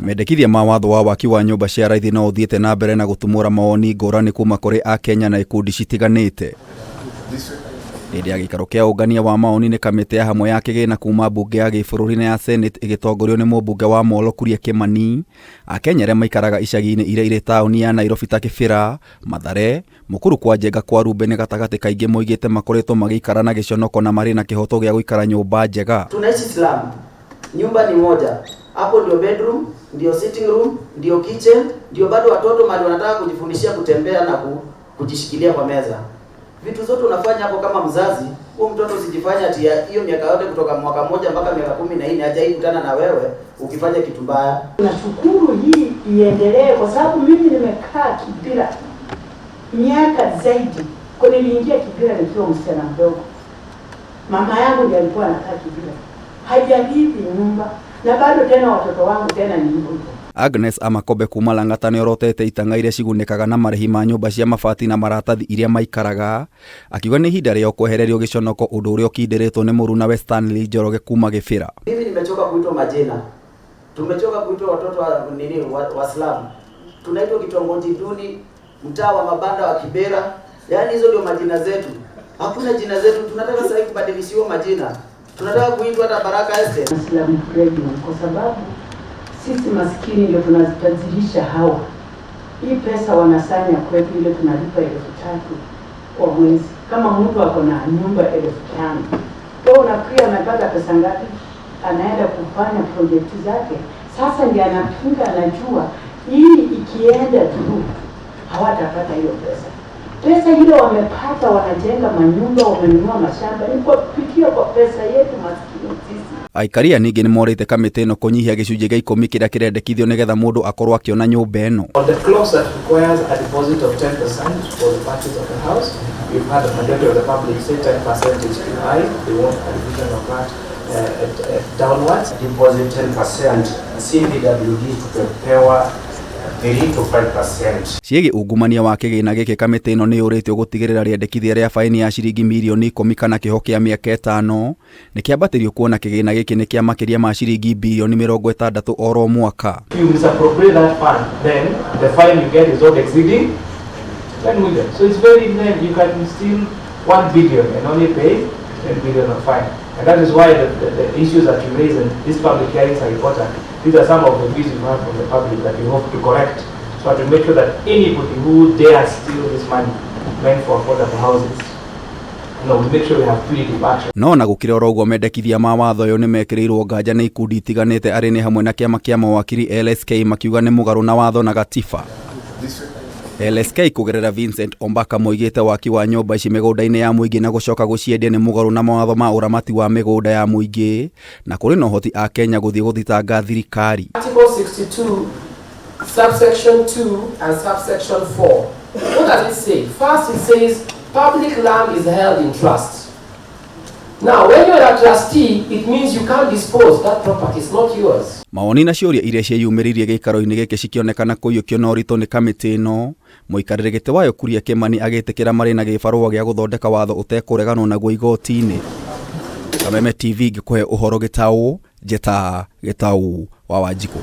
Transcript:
Mendekithia ma watho wa waki wa nyumba cia raithi no uthiete na mbere na gutumura mawoni ngurani kuma kuri AKENYA na ikundi citiganite. Hĩndĩ ya gĩikaro kĩa ũngania wa maoni nĩ kamĩtĩ ya hamwe ya kĩgĩna kuma mbunge ya gĩbũrũri ya Senate ĩgĩtongorio nĩ mũmbunge wa Molo Kuria Kimani, AKENYA arĩa maikaraga icagi-inĩ iria irĩ taũni ya Nairobi ta Kĩbĩra, Mathare, Mũkuru kwa Njenga kwa Rumbe nĩ gatagatĩ kaingĩ moigĩte makoretwo magĩikara na gĩconoko na marĩ na kĩhoto gĩa gũikara nyũmba njega. Tunaishi slum. Nyumba ni moja. Hapo ndio bedroom, ndio sitting room, ndio kitchen, ndio bado watoto mali wanataka kujifundishia kutembea na kujishikilia kwa meza. Vitu zote unafanya hapo kama mzazi, huyo mtoto usijifanya ati hiyo miaka yote kutoka mwaka mmoja mpaka miaka 14 hajai kutana na wewe ukifanya kitu mbaya. Nashukuru hii iendelee kwa sababu mimi nimekaa Kibira miaka zaidi. Kwa niliingia Kibira nikiwa msichana mdogo. Mama yangu ndiye alikuwa anakaa Kibira. Hajalipi nyumba na bado tena watoto wangu tena ni hivyo. Agnes Amakobe kuma Lang'ata nĩ orotete itanga iria cigunĩkaga na marĩhi ma nyũmba cia mabati na maratathi iria maikaraga, akiuga nĩ ihinda rĩao kwehererio gĩconoko ũndũ ũrĩa ũkindĩrĩtwo nĩ mũruna we Stanley Njoroge kuma Gĩbĩra. Mimi nimechoka kuitwa majina. Tumechoka kuitwa watoto wa slum. Tunaitwa kitongoji duni, mtaa wa mabanda wa Kibera. Yaani hizo ndio majina zetu. Hakuna jina zetu, tunataka sasa kubadilishiwa majina. Tunataka kuitwa hata Baraka Estate. Slum kwa sababu sisi maskini ndio tunazitajirisha hawa. Hii pesa wanasanya kwetu ile tunalipa 3,000 kwa mwezi. Kama mtu ako na nyumba 5,000. Kwa unafikiria anapata pesa ngapi? Anaenda kufanya project zake. Sasa ndiye anapinga, anajua hii ikienda tu hawatapata hiyo pesa. Pesa ile wamepata, wanajenga manyumba, wamenunua mashamba, ni kupitia kwa pesa yetu maskini sisi. Aikaria ningĩ nĩ morĩte kamĩtĩ ĩno kũnyihia gĩcunjĩ gĩa 10 kĩrĩa kĩrendekithio nĩgetha mũndũ akorwo akĩona nyũmba ĩno. On the clause that requires a deposit of 10% for the purchase of the house, we've had a majority of the public say 10% is too high. They want a revision of that downwards. Deposit 10%, CPWD tupewa 3 to 5%. Ciĩgiĩ ungumania wa kĩgĩna gĩkĩ kamĩtĩ ĩno nĩ yũrĩtio gũtigĩrĩra rĩendekithia rĩa faini ya ciringi mirioni 10 kana kĩho kĩa mĩaka 5 nĩ kĩambatĩrio kuona kĩgĩna gĩkĩ nĩ kĩa makĩria ma ciringi bilioni 60 oro mwaka. If you misappropriate that fund, then the fine you get is not exceeding 10 million. So it's very near. You can steal 1 billion and only pay 10 billion of fine. And that is why the issues that you raise in these public hearings are important. These are some of the views you have from the public that we hope to correct, so to make sure that anybody who dares steal this money meant for affordable houses, we make sure we have punitive action. No na gũkĩrĩ oro ũguo mendekithia ma watho ũyũ nĩ mekĩrĩirwo nganja nĩ ikundi itiganĩte arĩ nĩ hamwe na kĩama kĩa mawakiri LSK makiuga nĩ mũgarũ na watho na gatiba. LSK kũgerera Vincent Ombaka moigĩte waki wa nyũmba ici mĩgũnda-inĩ ya mũingĩ na gũcoka gũciendia nĩ mũgarũ na mawatho ma ũramati wa mĩgũnda ya mũingĩ na kũrĩ na ũhoti AKENYA gũthiĩ gũthitanga thirikari. Article 62 subsection 2 and subsection 4. What does it say? First it says public land is held in trust. Now when you're a trustee, it means you can't dispose that property, it's not yours. Mawoni na ciũria iria ciĩyumĩririe gĩikaro-inĩ gĩkĩ cikĩonekana kũiyũkio na ũritũ nĩ kamĩtĩ ĩno, mũikarĩri gĩtĩ wayo Kuria Kimani agĩtĩkĩra marĩ na gĩbarũa gĩa gũthondeka watho ũtekũreganwo naguo igoti-inĩ. Kameme TV ngĩkũhe ũhoro Gĩtaũ, Njeta Gĩtaũ wa Wanjikũ.